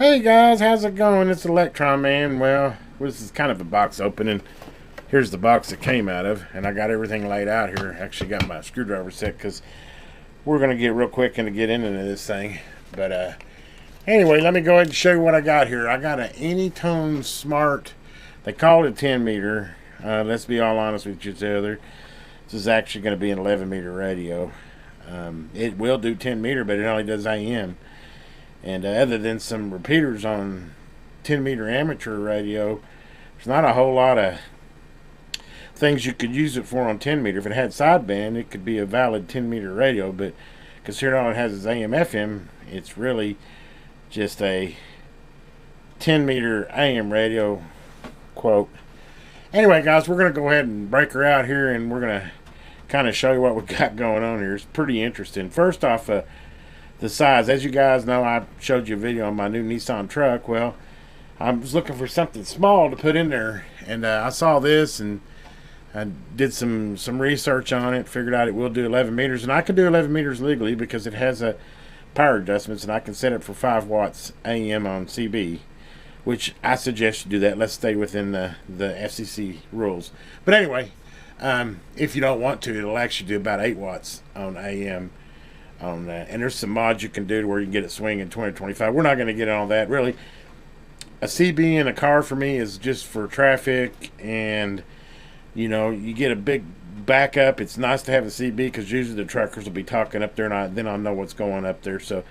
Hey guys, how's it going? It's Electron Man. Well, this is kind of a box opening. Here's the box it came out of, and I got everything laid out here. Actually got my screwdriver set because we're going to get real quick and get into this thing. But anyway, let me go ahead and show you what I got here. I got an AnyTone Smart, they call it a 10 meter. Let's be all honest with each other. This is actually going to be an 11 meter radio. It will do 10 meter, but it only does AM. And other than some repeaters on 10 meter amateur radio, there's not a whole lot of things you could use it for on 10 meter. If it had sideband, it could be a valid 10 meter radio, but considering all it has is AM FM, it's really just a 10 meter AM radio, quote. Anyway guys, we're going to go ahead and break her out here, and we're going to kind of show you what we got going on here. It's pretty interesting. First off, the size. As you guys know, I showed you a video on my new Nissan truck. Well, I was looking for something small to put in there, and I saw this, and I did some research on it, figured out it will do 11 meters, and I can do 11 meters legally because it has a power adjustments, and I can set it for 5 watts AM on CB, which I suggest you do that. Let's stay within the FCC rules. But anyway, if you don't want to, it'll actually do about 8 watts on AM on that. And there's some mods you can do to where you can get it swinging 20 to 25. We're not going to get on that. Really, a CB in a car for me is just for traffic, and you know, you get a big backup. It's nice to have a CB because usually the truckers will be talking up there, and then I'll know what's going up there. So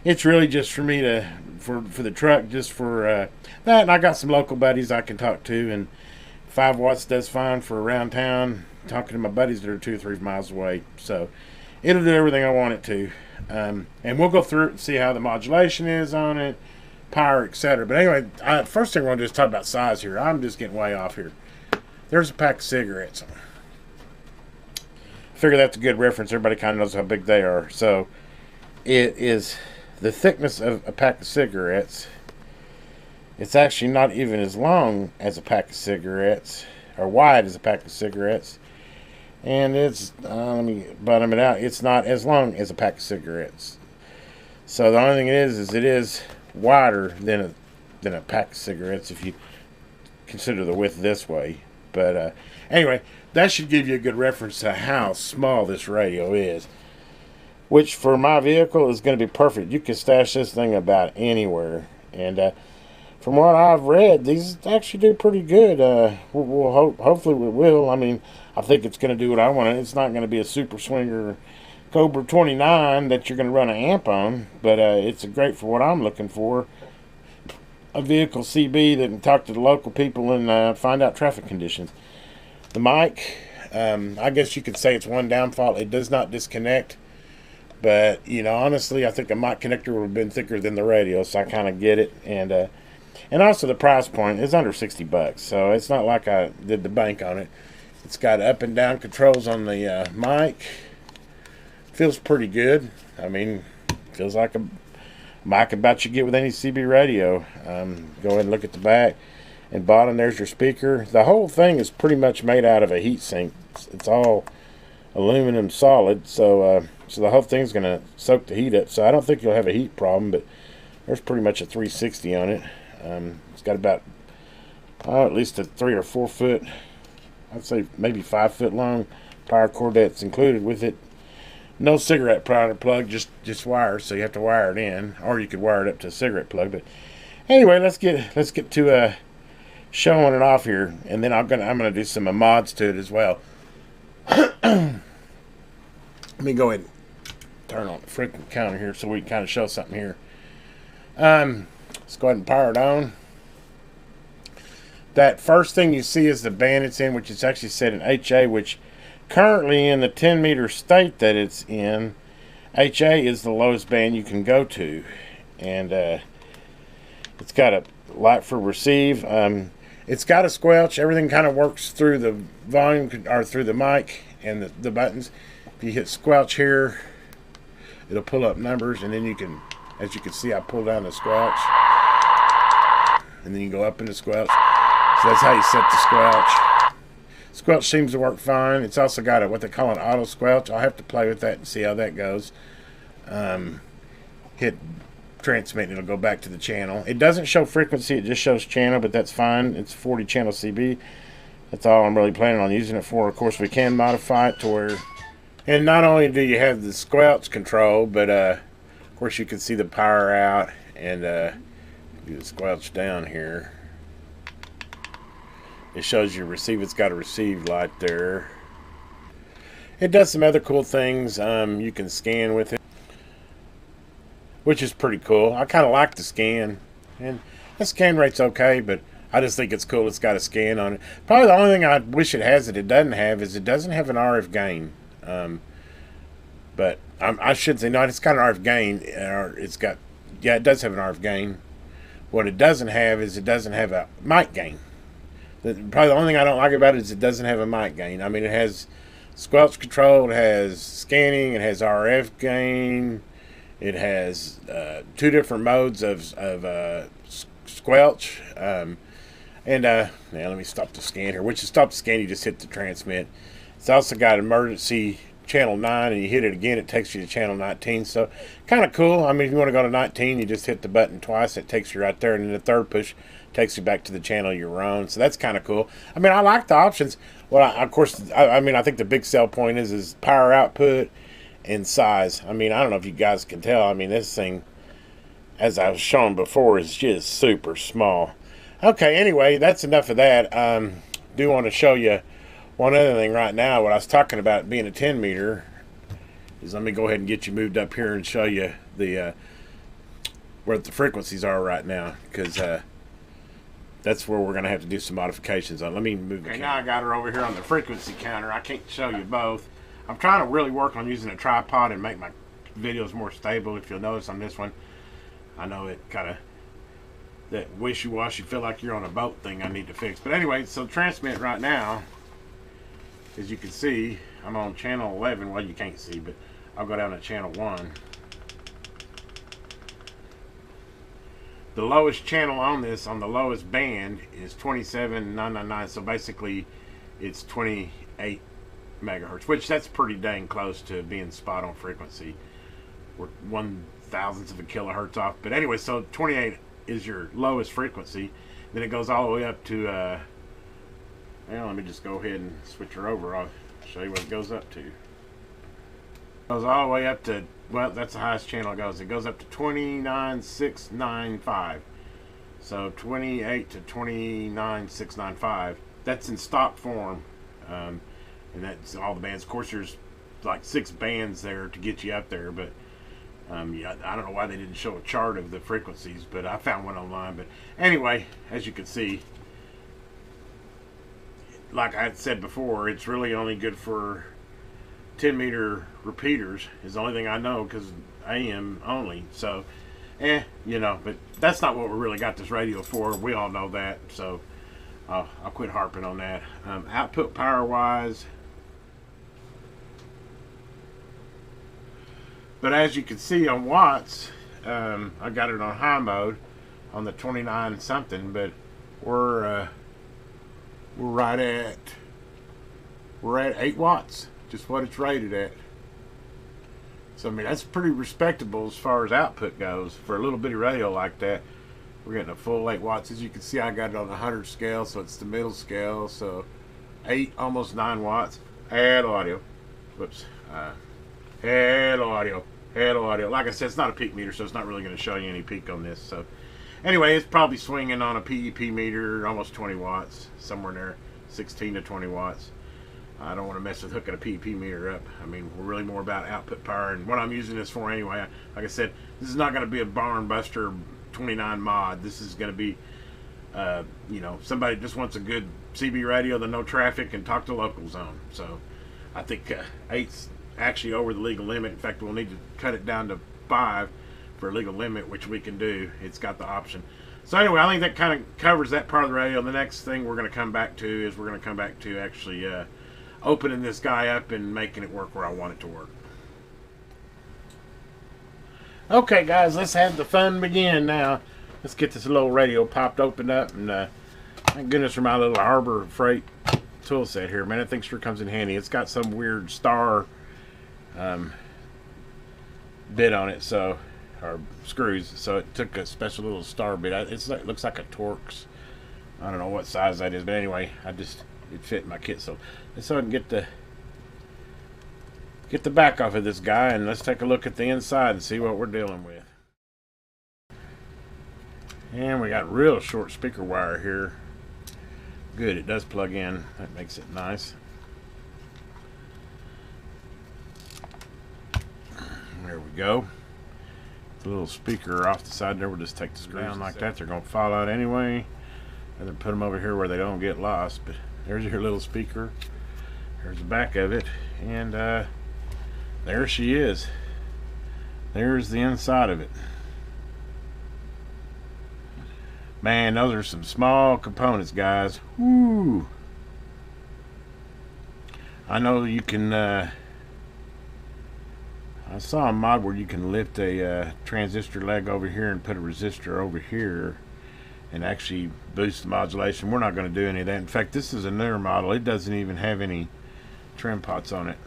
it's really just for me to for the truck, just for that. And I got some local buddies I can talk to, and 5 watts does fine for around town, talking to my buddies that are 2 or 3 miles away. So it'll do everything I want it to. And we'll go through it and see how the modulation is on it, power, etc. But anyway, first thing I want to do is talk about size here. I'm just getting way off here. There's a pack of cigarettes. I figure that's a good reference. Everybody kind of knows how big they are. So it is the thickness of a pack of cigarettes. It's actually not even as long as a pack of cigarettes, or wide as a pack of cigarettes. And it's, let me bottom it out, it's not as long as a pack of cigarettes. So the only thing it is wider than a pack of cigarettes if you consider the width this way. But anyway, that should give you a good reference to how small this radio is, which for my vehicle is going to be perfect. You can stash this thing about anywhere. And from what I've read, these actually do pretty good. Hopefully we will. I mean, I think it's going to do what I want. It's not going to be a Super Swinger Cobra 29 that you're going to run an amp on, but it's great for what I'm looking for. A vehicle CB that can talk to the local people and find out traffic conditions. The mic, I guess you could say it's one downfall. It does not disconnect, but you know, honestly, I think a mic connector would have been thicker than the radio, so I kind of get it. And also the price point is under $60, so it's not like I did the bank on it. It's got up and down controls on the mic. Feels pretty good. I mean, feels like a mic about you get with any CB radio. Go ahead and look at the back and bottom. There's your speaker. The whole thing is pretty much made out of a heat sink. It's all aluminum solid, so the whole thing's going to soak the heat up. So I don't think you'll have a heat problem, but there's pretty much a 360 on it. It's got about at least a 3 or 4 foot, I'd say maybe 5 foot long power cord that's included with it. No cigarette plug, just wire, so you have to wire it in, or you could wire it up to a cigarette plug. But anyway, let's get to showing it off here, and then I'm gonna do some mods to it as well. Let me go ahead and turn on the freaking counter here so we can kind of show something here. Let's go ahead and power it on. That first thing you see is the band it's in, which is actually set in HA, which currently in the 10 meter state that it's in, HA is the lowest band you can go to. And it's got a light for receive. It's got a squelch. Everything kind of works through the volume, or through the mic and the buttons. If you hit squelch here, it'll pull up numbers, and then you can, as you can see, I pull down the squelch, and then you go up in the squelch. So that's how you set the squelch. Squelch seems to work fine. It's also got what they call an auto squelch. I'll have to play with that and see how that goes. Hit transmit and it'll go back to the channel. It doesn't show frequency, it just shows channel, but that's fine. It's 40 channel CB. That's all I'm really planning on using it for. Of course, we can modify it to where, and not only do you have the squelch control, but of course you can see the power out, and do the squelch down here. It shows you receive. It's got a receive light there. It does some other cool things. You can scan with it, which is pretty cool. I kind of like the scan, and the scan rate's okay, but I just think it's cool. It's got a scan on it. Probably the only thing I wish it has that it doesn't have is it doesn't have an RF gain. But I should say no. It's got an RF gain. It's got, yeah, it does have an RF gain. What it doesn't have is it doesn't have a mic gain. Probably the only thing I don't like about it is it doesn't have a mic gain. I mean, it has squelch control, it has scanning, it has RF gain, it has 2 different modes of squelch. Now let me stop the scan here. Which is stop the scan, you just hit the transmit. It's also got emergency channel 9, and you hit it again, it takes you to channel 19. So kind of cool. I mean, if you want to go to 19, you just hit the button twice, it takes you right there, and then the third push takes you back to the channel you're on. So that's kind of cool. I mean, I like the options. Well, of course, I mean, I think the big sell point is power output and size. I mean, I don't know if you guys can tell. I mean, this thing, as I was showing before, is just super small. Okay, anyway, that's enough of that. Do want to show you one other thing right now. What I was talking about being a 10 meter is, let me go ahead and get you moved up here and show you the where the frequencies are right now, because that's where we're going to have to do some modifications on. Let me move. Okay, now I got her over here on the frequency counter. I can't show you both. I'm trying to really work on using a tripod and make my videos more stable. If you'll notice on this one, I know it kind of, that wishy-washy, feel like you're on a boat thing I need to fix. But anyway, so transmit right now, as you can see, I'm on channel 11. Well, you can't see, but I'll go down to channel 1. The lowest channel on this, on the lowest band, is 27,999. So basically, it's 28 megahertz, which that's pretty dang close to being spot on frequency. We're 1/1000th of a kilohertz off. But anyway, so 28 is your lowest frequency. Then it goes all the way up to well, let me just go ahead and switch her over. I'll show you what it goes up to. It goes all the way up to, well, that's the highest channel it goes. It goes up to 29,695. So 28 to 29,695. That's in stock form, and that's all the bands. Of course, there's like 6 bands there to get you up there, but yeah, I don't know why they didn't show a chart of the frequencies, but I found one online. But anyway, as you can see, like I had said before, it's really only good for 10 meter repeaters, is the only thing I know, because AM only. So, you know, but that's not what we really got this radio for. We all know that. So I'll quit harping on that. Output power wise, but as you can see on watts, I got it on high mode on the 29 something, but we're right at, we're at 8 watts, just what it's rated at. So I mean, that's pretty respectable as far as output goes for a little bitty radio like that. We're getting a full 8 watts. As you can see, I got it on the 100 scale, so it's the middle scale, so 8, almost 9 watts. Add audio. Whoops. Add audio. Add audio. Like I said, it's not a peak meter, so it's not really going to show you any peak on this. So anyway, it's probably swinging on a PEP meter, almost 20 watts, somewhere in there, 16 to 20 watts. I don't want to mess with hooking a PEP meter up. I mean, we're really more about output power, and what I'm using this for anyway. Like I said, this is not going to be a barn buster 29 mod. This is going to be, you know, somebody just wants a good CB radio, the no traffic, and talk to local zone. So I think 8's actually over the legal limit. In fact, we'll need to cut it down to 5 for legal limit, which we can do. It's got the option. So anyway, I think that kind of covers that part of the radio. The next thing we're going to come back to is we're going to come back to actually opening this guy up and making it work where I want it to work. Okay, guys, let's have the fun begin now. Let's get this little radio popped open up, and thank goodness for my little Harbor Freight tool set here, man. That thing sure comes in handy. It's got some weird star bit on it, so or screws, so it took a special little star bit. It looks like a Torx. I don't know what size that is, but anyway, it fit in my kit. So let's go ahead and get the back off of this guy, and let's take a look at the inside and see what we're dealing with. And we got real short speaker wire here. Good, it does plug in. That makes it nice. There we go. The little speaker off the side there. We'll just take the screws down like that. They're going to fall out anyway. And then put them over here where they don't get lost. But there's your little speaker. There's the back of it. And there she is. There's the inside of it. Man, those are some small components, guys. Woo! I know you can, I saw a mod where you can lift a transistor leg over here and put a resistor over here and actually boost the modulation. We're not going to do any of that. In fact, this is a newer model. It doesn't even have any trim pots on it.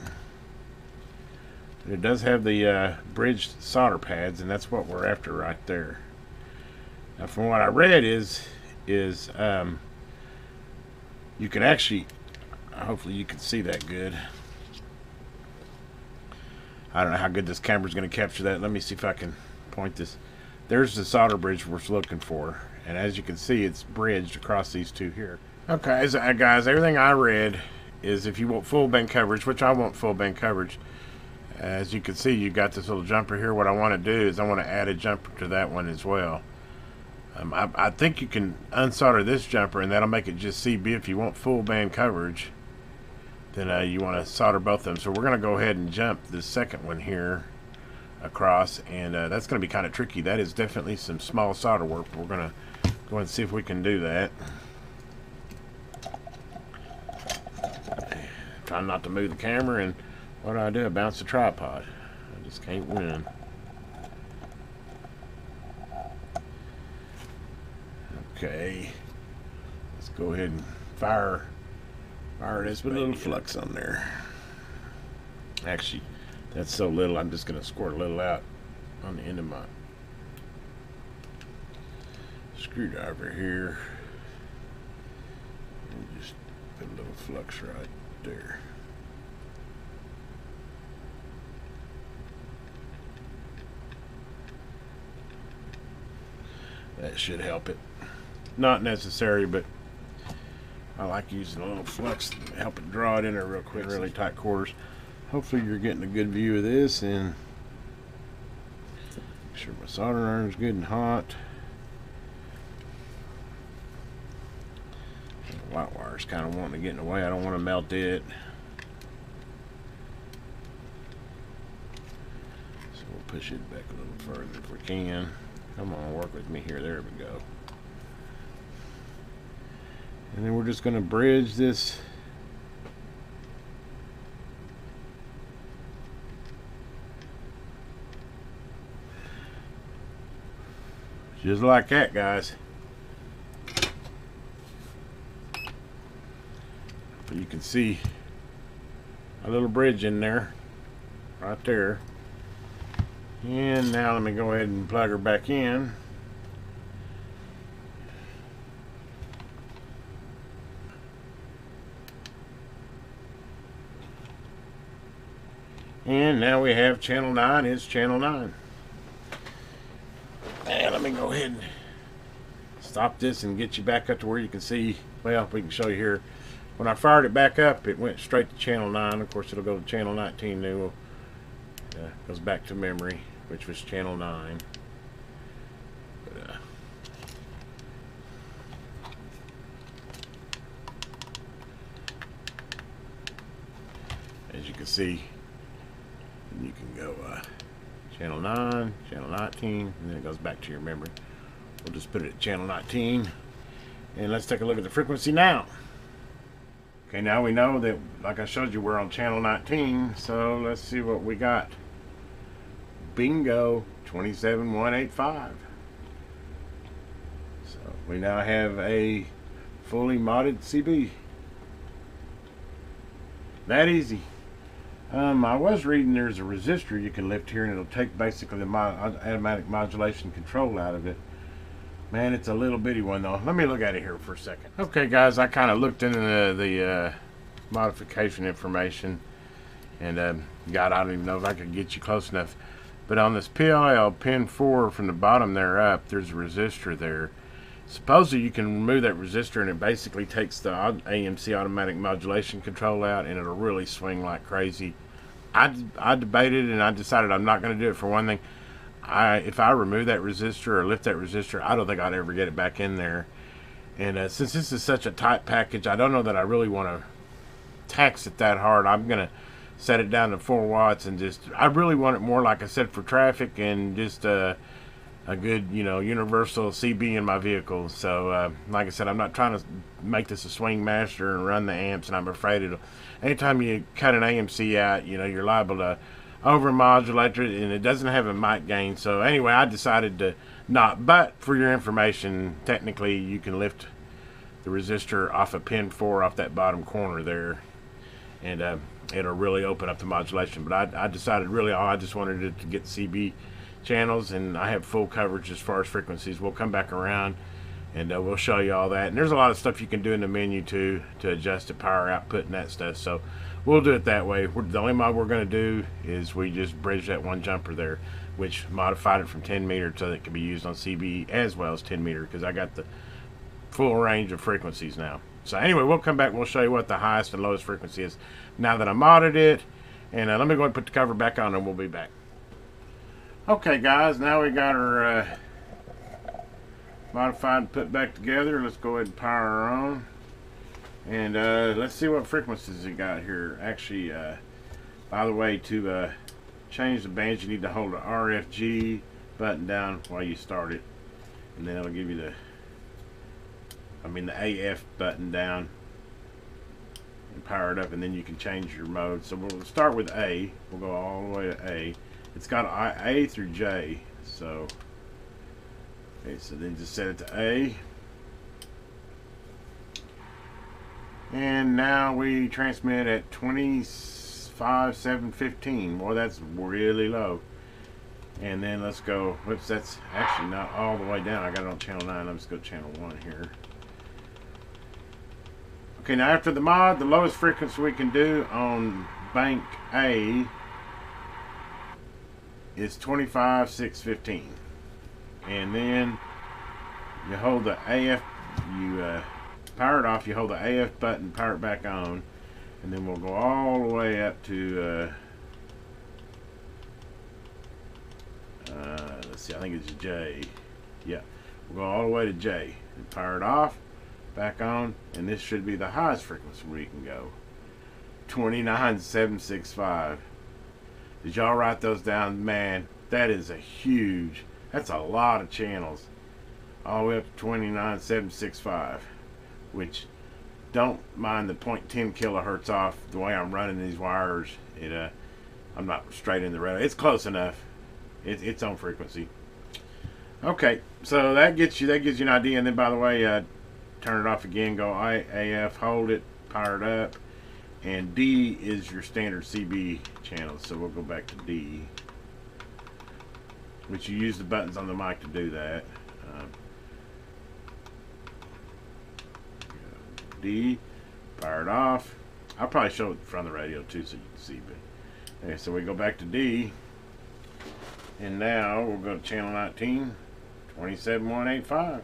It does have the bridged solder pads, and that's what we're after right there. Now, from what I read is you can actually, hopefully you can see that good. I don't know how good this camera's going to capture that. Let me see if I can point this. There's the solder bridge we're looking for, and as you can see, it's bridged across these two here. Okay, so guys, everything I read is if you want full band coverage, which I want full band coverage. As you can see, you got this little jumper here. What I want to do is I want to add a jumper to that one as well. I think you can unsolder this jumper, and that'll make it just CB. If you want full band coverage, then you want to solder both of them. So we're going to go ahead and jump the second one here across, and that's going to be kind of tricky. That is definitely some small solder work, but we're going to go ahead and see if we can do that. Trying not to move the camera, and what do? I bounce the tripod. I just can't win. Okay, let's go ahead and fire this with a little flux on there. Actually, that's so little, I'm just going to squirt a little out on the end of my screwdriver here. And just put a little flux right there. That should help it. Not necessary, but I like using a little flux to help it draw it in there real quick. Really tight quarters. Hopefully you're getting a good view of this, and make sure my solder iron is good and hot. The white wire's kind of wanting to get in the way. I don't want to melt it. So we'll push it back a little further if we can. Come on, work with me here. There we go. And then we're just going to bridge this just like that, guys. But you can see a little bridge in there, right there. And now let me go ahead and plug her back in. And now we have channel 9 is channel 9. And let me go ahead and stop this and get you back up to where you can see. Well, we can show you here. When I fired it back up, it went straight to channel 9. Of course, it'll go to channel 19 new. Goes back to memory, which was channel 9. But, as you can see, you can go channel 9, channel 19, and then it goes back to your memory. We'll just put it at channel 19, and let's take a look at the frequency now. Okay, now we know that, like I showed you, we're on channel 19, so let's see what we got. Bingo, 27185. So we now have a fully modded CB. That easy. I was reading there's a resistor you can lift here, and it'll take basically the automatic modulation control out of it. Man, it's a little bitty one though. Let me look at it here for a second. Okay guys, I kind of looked into the modification information, and God, I don't even know if I could get you close enough, but on this PLL pin 4 from the bottom there up, there's a resistor there. Supposedly you can remove that resistor and it basically takes the AMC automatic modulation control out, and it'll really swing like crazy. I debated and I decided I'm not going to do it. For one thing, if I remove that resistor or lift that resistor, I don't think I'd ever get it back in there. And since this is such a tight package, I don't know that I really want to tax it that hard. I'm going to set it down to 4 watts and just, I really want it more, like I said, for traffic and just a good, you know, universal CB in my vehicle. So like I said, I'm not trying to make this a swing master and run the amps, and I'm afraid it'll, anytime you cut an AMC out, you know, you're liable to over modulate it, and it doesn't have a mic gain. So anyway, I decided to not, but for your information, technically you can lift the resistor off of pin 4 off that bottom corner there, and it'll really open up the modulation. But I decided really all I just wanted it to get CB channels, and I have full coverage as far as frequencies. We'll come back around and we'll show you all that, and there's a lot of stuff you can do in the menu too to adjust the power output and that stuff. So we'll do it that way. The only mod we're going to do is we just bridge that one jumper there, which modified it from 10 meter so that it can be used on CB as well as 10 meter, because I got the full range of frequencies now. So anyway, we'll come back, we'll show you what the highest and lowest frequency is now that I modded it. And let me go ahead and put the cover back on and we'll be back. Okay guys, now we got our modified and put back together. Let's go ahead and power her on, and let's see what frequencies it got here. Actually, by the way, to change the bands, you need to hold the RFG button down while you start it, and then it'll give you the AF button down and power it up, and then you can change your mode. So we'll start with A. We'll go all the way to A. It's got A through J, so okay, so then just set it to A, and now we transmit at 25,715. Boy, that's really low. And then let's go, whoops, that's actually not all the way down. I got it on channel 9. Let's go channel 1 here. Okay, now after the mod, the lowest frequency we can do on bank A is 25,615. And then you hold the AF, you power it off, you hold the AF button, power it back on, and then we'll go all the way up to let's see, I think it's J. Yeah, we'll go all the way to J and power it off, back on, and this should be the highest frequency we can go, 29,765. Did y'all write those down? Man, that is that's a lot of channels, all the way up to 29,765, which, don't mind the 0.10 kilohertz off the way I'm running these wires. I'm not straight in the radio. It's close enough. It's on frequency. Okay, so that gives you an idea. And then, by the way, turn it off again. Go AF, hold it, power it up, and D is your standard CB channel. So we'll go back to D, which you use the buttons on the mic to do that. D, power it off. I'll probably show it from the radio too so you can see. But okay, so we go back to D, and now we'll go to channel 19, 27185.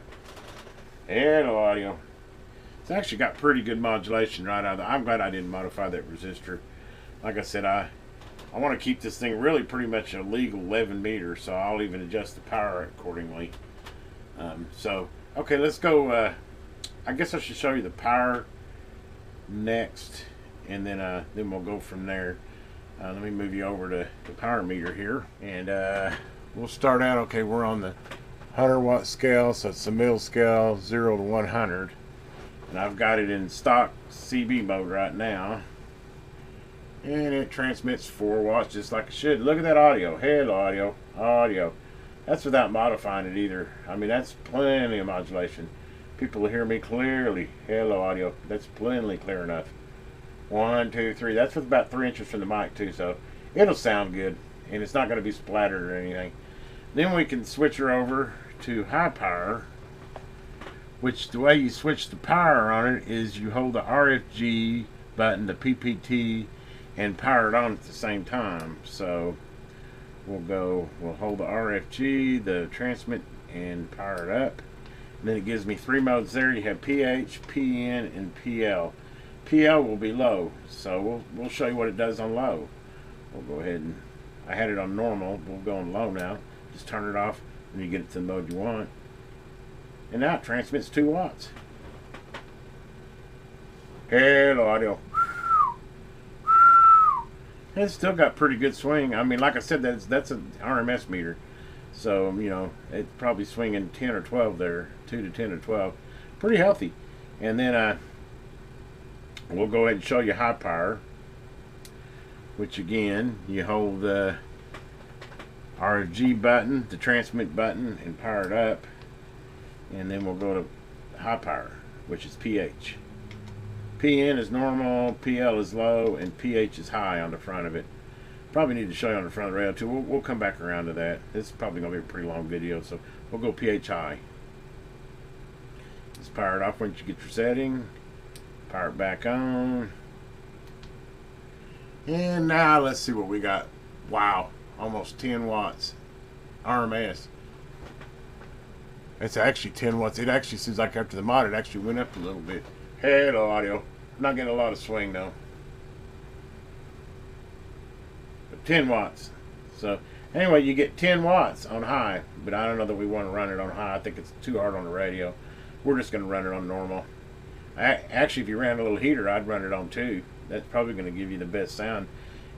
Hello audio. It's actually got pretty good modulation right out of the, I'm glad I didn't modify that resistor. Like I said, I want to keep this thing really pretty much a legal 11 meters, so I'll even adjust the power accordingly. So okay, let's go. I guess I should show you the power next, and then we'll go from there. Let me move you over to the power meter here, and we'll start out. Okay, we're on the 100 watt scale, so it's the middle scale, 0 to 100, and I've got it in stock CB mode right now, and it transmits 4 watts just like it should. Look at that audio. Hello audio. That's without modifying it either. I mean, that's plenty of modulation. People will hear me clearly. Hello audio. That's plenty clear enough. 1, 2, 3. That's with about 3 inches from the mic too, so it'll sound good, and it's not going to be splattered or anything. Then we can switch her over to high power, which the way you switch the power on it is you hold the RFG button, the PPT, and power it on at the same time. So we'll hold the RFG, the transmit, and power it up. And then it gives me 3 modes there. You have PH, PN, and PL. PL will be low, so we'll show you what it does on low. We'll go ahead and, I had it on normal, we'll go on low now. Just turn it off and you get it to the mode you want. And now it transmits 2 watts. Hello audio. It's still got pretty good swing. I mean, like I said, that's an RMS meter. So, you know, it's probably swinging 10 or 12 there. 2 to 10 or 12. Pretty healthy. And then we'll go ahead and show you high power. Which again, you hold the RFG button, the transmit button, and power it up. And then we'll go to high power, which is PH. PN is normal, PL is low, and PH is high on the front of it. Probably need to show you on the front of the rail too. We'll come back around to that. This is probably going to be a pretty long video, so we'll go PH high. Just power it off once you get your setting. Power it back on. And now let's see what we got. Wow, almost 10 watts. RMS. It's actually 10 watts. It actually seems like after the mod it actually went up a little bit. Hello audio. Not getting a lot of swing though. But 10 watts. So anyway, you get 10 watts on high, but I don't know that we want to run it on high. I think it's too hard on the radio. We're just going to run it on normal. Actually, if you ran a little heater, I'd run it on 2. That's probably going to give you the best sound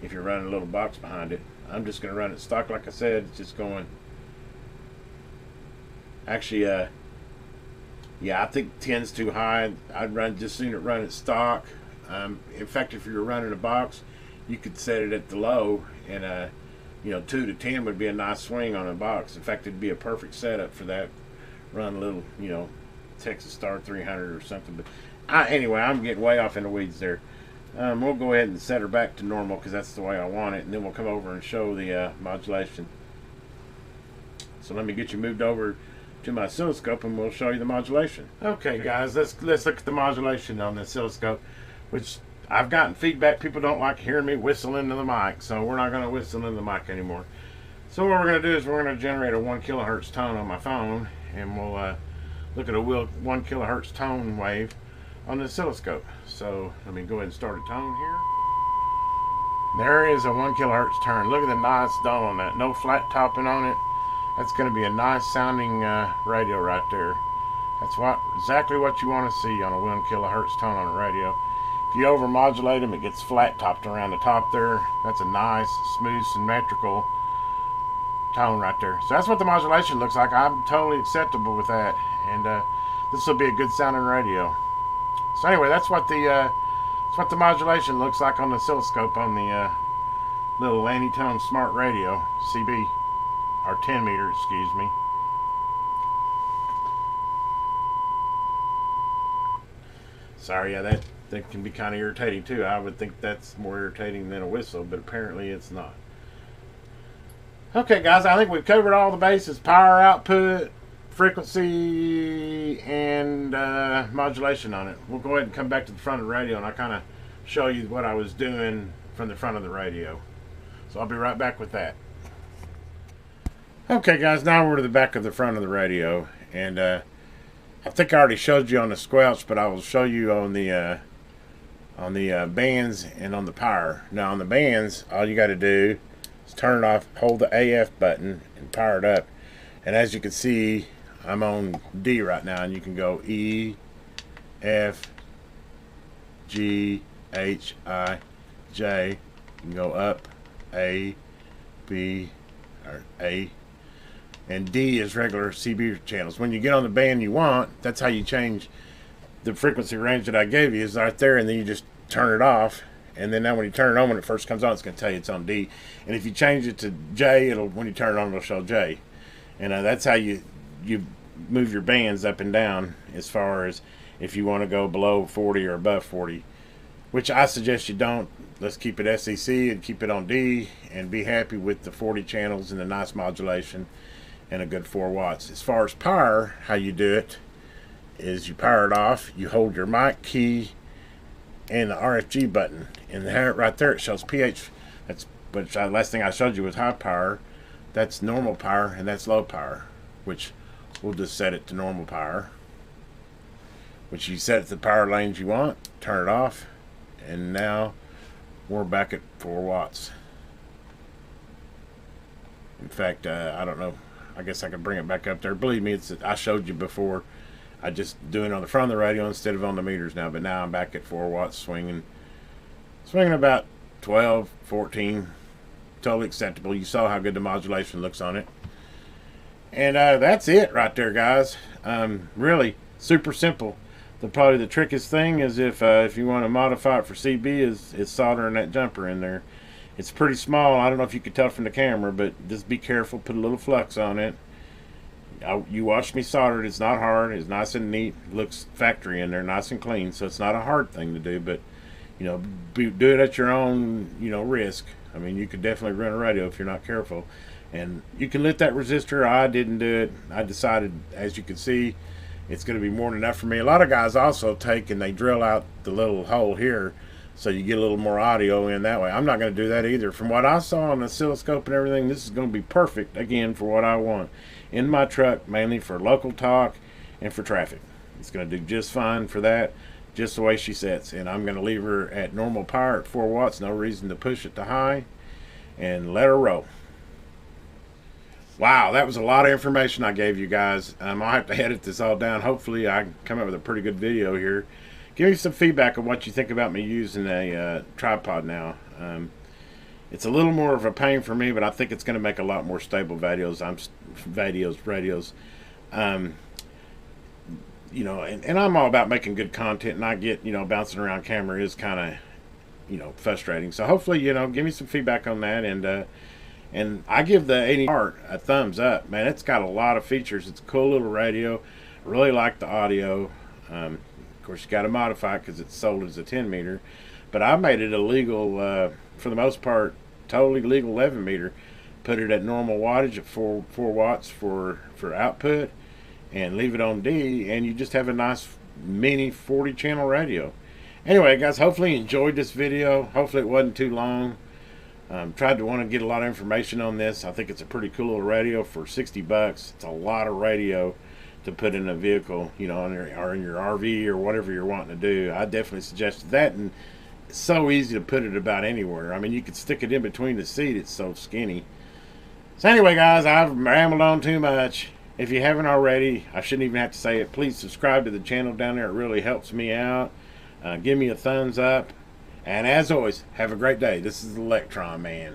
if you're running a little box behind it. I'm just going to run it stock like I said. It's just going. Actually, yeah, I think 10's too high. I'd just sooner run it stock. In fact, if you're running a box, you could set it at the low, and you know, 2 to 10 would be a nice swing on a box. In fact, it'd be a perfect setup for that. Run a little, you know, Texas Star 300 or something. But anyway, I'm getting way off in the weeds there. We'll go ahead and set her back to normal because that's the way I want it, and then we'll come over and show the modulation. So let me get you moved over to my oscilloscope and we'll show you the modulation. Okay guys, let's look at the modulation on the oscilloscope, which I've gotten feedback. People don't like hearing me whistle into the mic, so we're not going to whistle into the mic anymore. So what we're going to do is we're going to generate a 1 kilohertz tone on my phone, and we'll look at a 1 kilohertz tone wave on the oscilloscope. So let me go ahead and start a tone here. There is a 1 kilohertz turn. Look at the nice dome on that. No flat topping on it. That's going to be a nice sounding radio right there. That's exactly what you want to see on a 1 kilohertz tone on a radio. If you over modulate them, it gets flat topped around the top there. That's a nice, smooth, symmetrical tone right there. So that's what the modulation looks like. I'm totally acceptable with that, and this will be a good sounding radio. So anyway, that's what the modulation looks like on the oscilloscope on the little AnyTone Smart Radio CB. Or 10 meter, excuse me. Sorry, yeah, that can be kind of irritating too. I would think that's more irritating than a whistle, but apparently it's not. Okay, guys, I think we've covered all the bases: power output, frequency, and modulation on it. We'll go ahead and come back to the front of the radio, and I'll kind of show you what I was doing from the front of the radio. So I'll be right back with that. Okay guys, now we're to the back of the front of the radio, and I think I already showed you on the Squelch, but I will show you on the bands and on the power. Now on the bands, all you got to do is turn it off, hold the AF button, and power it up. And as you can see, I'm on D right now, and you can go E, F, G, H, I, J. You can go up, A, B, or A. And D is regular CB channels. When you get on the band you want, that's how you change the frequency range that I gave you, is right there, and then you just turn it off. And then now when you turn it on, when it first comes on, it's going to tell you it's on D. And if you change it to J, when you turn it on, it'll show J. And that's how you move your bands up and down, as far as if you want to go below 40 or above 40. which I suggest you don't. Let's keep it SEC and keep it on D and be happy with the 40 channels and the nice modulation and a good 4 watts. As far as power, how you do it is you power it off, you hold your mic key and the RFG button, and there, right there it shows pH. That's which last thing I showed you was high power. That's normal power, and that's low power, which we'll just set it to normal power, which you set it to the power lanes you want, turn it off, and now we're back at 4 watts. In fact, I don't know, I guess I could bring it back up there. Believe me, I showed you before. I just do it on the front of the radio instead of on the meters now, but now I'm back at 4 watts, swinging about 12, 14, totally acceptable. You saw how good the modulation looks on it. And that's it right there, guys. Really super simple. Probably the trickiest thing is if you want to modify it for CB is soldering that jumper in there. It's pretty small. I don't know if you could tell from the camera, but just be careful. Put a little flux on it. You watched me solder it. It's not hard. It's nice and neat. It looks factory in there, nice and clean. So it's not a hard thing to do, but you know, do it at your own, you know, risk. I mean, you could definitely run a radio if you're not careful. And you can lit that resistor. I didn't do it. I decided, as you can see, it's going to be more than enough for me. A lot of guys also take and they drill out the little hole here so you get a little more audio in that way. I'm not going to do that either. From what I saw on the oscilloscope and everything, this is going to be perfect, again, for what I want in my truck, mainly for local talk and for traffic. It's going to do just fine for that, just the way she sets. And I'm going to leave her at normal power at 4 watts. No reason to push it to high, and let her roll. Wow, that was a lot of information I gave you guys. I'll have to edit this all down. Hopefully I can come up with a pretty good video here. Give me some feedback on what you think about me using a tripod now. It's a little more of a pain for me, but I think it's going to make a lot more stable radios. You know, and I'm all about making good content, and I get, you know, bouncing around camera is kind of, you know, frustrating. So hopefully, you know, give me some feedback on that, and I give the AnyTone Smart a thumbs up. Man, it's got a lot of features. It's a cool little radio. I really like the audio. Of course, you got to modify it because it's sold as a 10 meter. But I made it a legal, for the most part, totally legal 11 meter. Put it at normal wattage at 4 watts for output, and leave it on D, and you just have a nice mini 40 channel radio. Anyway, guys, hopefully you enjoyed this video. Hopefully it wasn't too long. Tried to want to get a lot of information on this. I think it's a pretty cool little radio for 60 bucks. It's a lot of radio to put in a vehicle, you know, or in your RV or whatever you're wanting to do. I definitely suggest that, and it's so easy to put it about anywhere. I mean, you could stick it in between the seat. It's so skinny. So anyway, guys, I've rambled on too much. If you haven't already, I shouldn't even have to say it, please subscribe to the channel down there. It really helps me out. Give me a thumbs up. And as always, have a great day. This is the Electron Man.